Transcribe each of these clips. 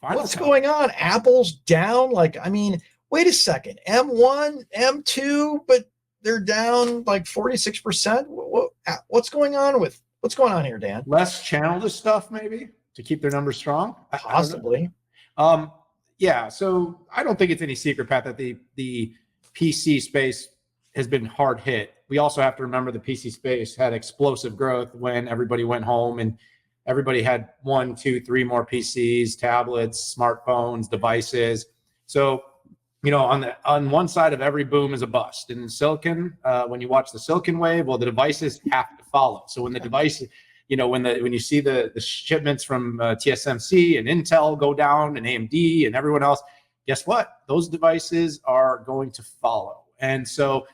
What's going on? Apple's down. Like, I mean, wait a second. M1, M2, but they're down like 46%. What's going on here, Dan? Less channel to stuff, maybe, to keep their numbers strong? Possibly. Yeah, so I don't think it's any secret, Pat, that the PC space has been hard hit. We also have to remember the PC space had explosive growth when everybody went home and everybody had 1, 2, 3 more PCs, tablets, smartphones, devices. So, you know, on one side of every boom is a bust. And in silicon, when you watch the silicon wave, well, the devices have to follow. So when the device, you know, when you see the shipments from TSMC and Intel go down and AMD and everyone else, guess what? Those devices are going to follow. And so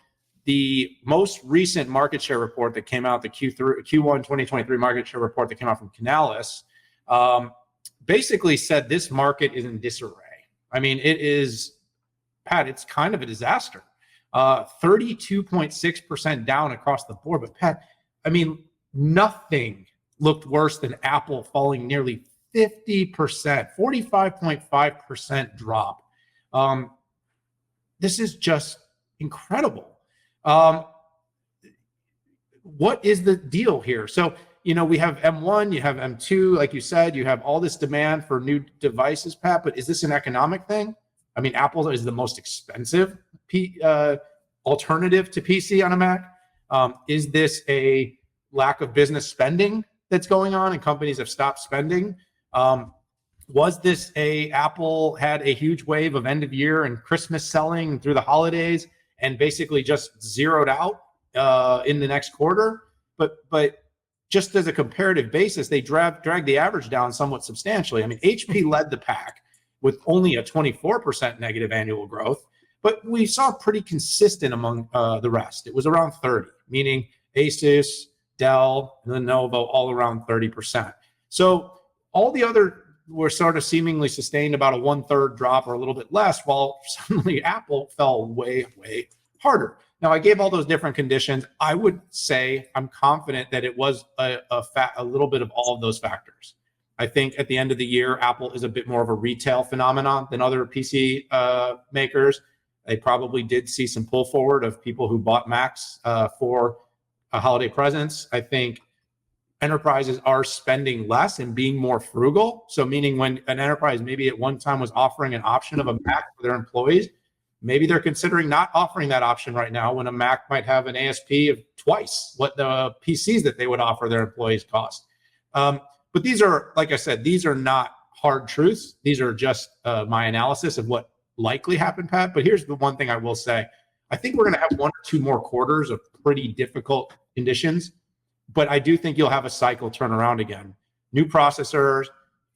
the most recent market share report that came out, the Q1 2023 market share report that came out from Canalys, basically said this market is in disarray. I mean, it is, Pat, it's kind of a disaster. 32.6% down across the board. But Pat, I mean, nothing looked worse than Apple falling nearly 50%, 45.5% drop. This is just incredible. What is the deal here? So, you know, we have M1, you have M2, like you said, you have all this demand for new devices, Pat, but is this an economic thing? I mean, Apple is the most expensive alternative to PC on a Mac. Is this a lack of business spending that's going on and companies have stopped spending? Was this Apple had a huge wave of end of year and Christmas selling through the holidays and basically just zeroed out in the next quarter? But just as a comparative basis, they dragged the average down somewhat substantially. I mean, HP led the pack with only a 24% negative annual growth, but we saw pretty consistent among the rest. It was around 30, meaning Asus, Dell, and Lenovo all around 30%. So all the other were sort of seemingly sustained about a 1/3 drop or a little bit less, while suddenly Apple fell way, way harder. Now, I gave all those different conditions. I would say I'm confident that it was a little bit of all of those factors. I think at the end of the year, Apple is a bit more of a retail phenomenon than other PC makers. They probably did see some pull forward of people who bought Macs for holiday presents. I think enterprises are spending less and being more frugal. So meaning when an enterprise maybe at one time was offering an option of a Mac for their employees, maybe they're considering not offering that option right now when a Mac might have an ASP of twice what the PCs that they would offer their employees cost. But these are, like I said, these are not hard truths. These are just my analysis of what likely happened, Pat. But here's the one thing I will say. I think we're going to have 1 or 2 more quarters of pretty difficult conditions. But I do think you'll have a cycle turn around again. New processors,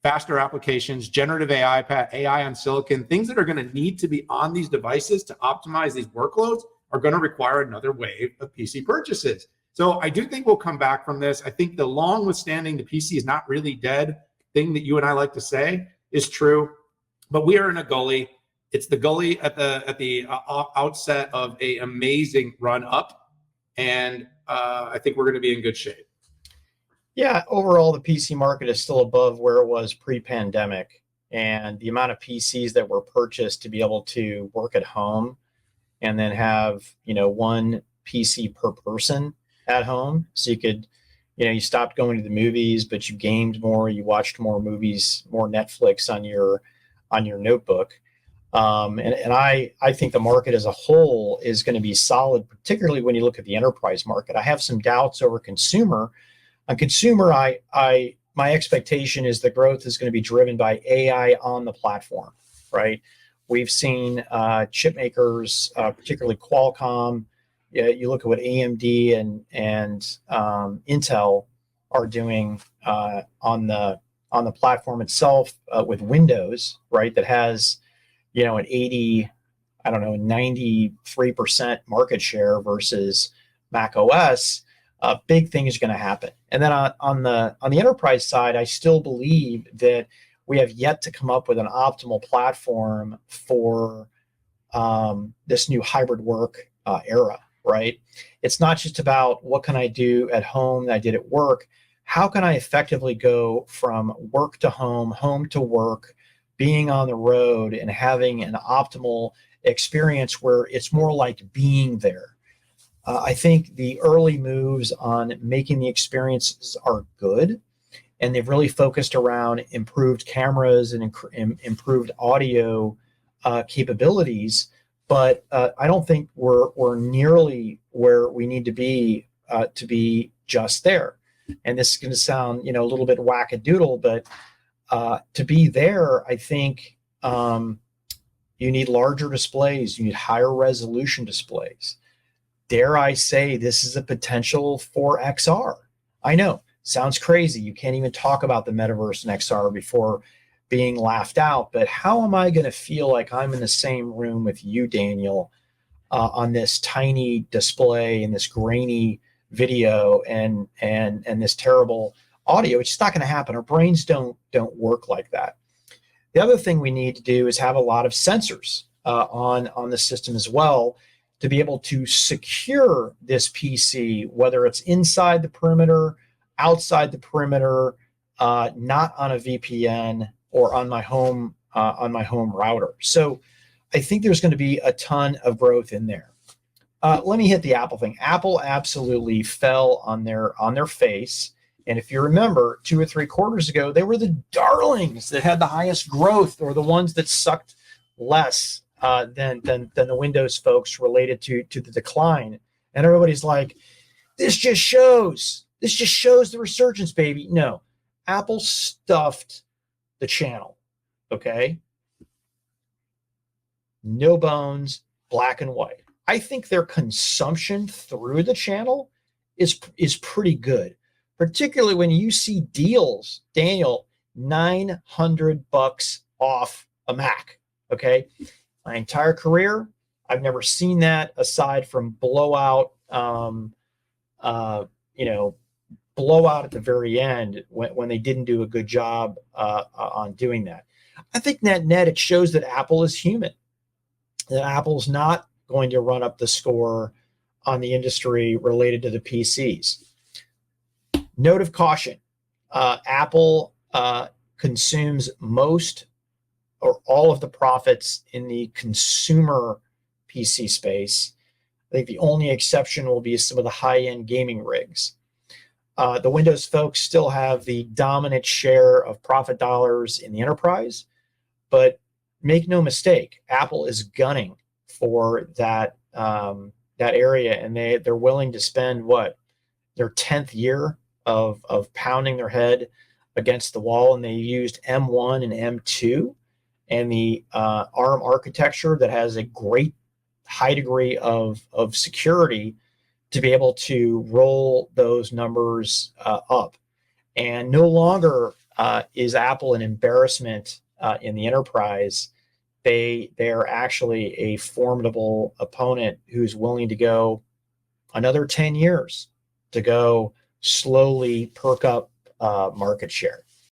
faster applications, generative AI, Pat, AI on silicon, things that are going to need to be on these devices to optimize these workloads are going to require another wave of PC purchases. So I do think we'll come back from this. I think the long withstanding the PC is not really dead thing that you and I like to say is true, but we are in a gully. It's the gully at the outset of a amazing run up, and I think we're going to be in good shape. Yeah, overall, the PC market is still above where it was pre-pandemic, and the amount of PCs that were purchased to be able to work at home and then have, you know, one PC per person at home. So you could, you know, you stopped going to the movies, but you gamed more, you watched more movies, more Netflix on your notebook. And I think the market as a whole is going to be solid, particularly when you look at the enterprise market. I have some doubts over consumer. On consumer, my expectation is the growth is going to be driven by AI on the platform, right? We've seen chip makers, particularly Qualcomm. You look at what AMD and Intel are doing on the platform itself with Windows, right? That has, you know, an 93% market share versus Mac OS. Big thing is going to happen. And then on the enterprise side, I still believe that we have yet to come up with an optimal platform for this new hybrid work era, right? It's not just about what can I do at home that I did at work. How can I effectively go from work to home to work, being on the road and having an optimal experience where it's more like being there. I think the early moves on making the experiences are good, and they've really focused around improved cameras and improved audio capabilities. But I don't think we're nearly where we need to be just there. And this is going to sound, a little bit wackadoodle, but to be there, I think you need larger displays, you need higher resolution displays. Dare I say this is a potential for XR? I know, sounds crazy. You can't even talk about the metaverse and XR before being laughed out. But how am I going to feel like I'm in the same room with you, Daniel, on this tiny display and this grainy video and this terrible audio? It's just not going to happen. Our brains don't work like that. The other thing we need to do is have a lot of sensors on the system as well, to be able to secure this PC, whether it's inside the perimeter, outside the perimeter, not on a VPN or on my home router. So I think there's going to be a ton of growth in there. Let me hit the Apple thing. Apple absolutely fell on their face. And if you remember, 2 or 3 quarters ago, they were the darlings that had the highest growth, or the ones that sucked less than the Windows folks related to the decline. And everybody's like, this just shows the resurgence, baby. No, Apple stuffed the channel. Okay. No bones, black and white. I think their consumption through the channel is pretty good, particularly when you see deals, Daniel, $900 off a Mac. Okay. My entire career, I've never seen that aside from blowout, blowout at the very end when they didn't do a good job on doing that. I think net it shows that Apple is human, that Apple's not going to run up the score on the industry related to the PCs. Note of caution, Apple consumes most or all of the profits in the consumer PC space. I think the only exception will be some of the high-end gaming rigs. The Windows folks still have the dominant share of profit dollars in the enterprise, but make no mistake, Apple is gunning for that area, and they're willing to spend their 10th year of pounding their head against the wall, and they used M1 and M2 and the ARM architecture that has a great high degree of security to be able to roll those numbers up. And no longer is Apple an embarrassment in the enterprise. They're actually a formidable opponent who's willing to go another 10 years to go slowly perk up market share.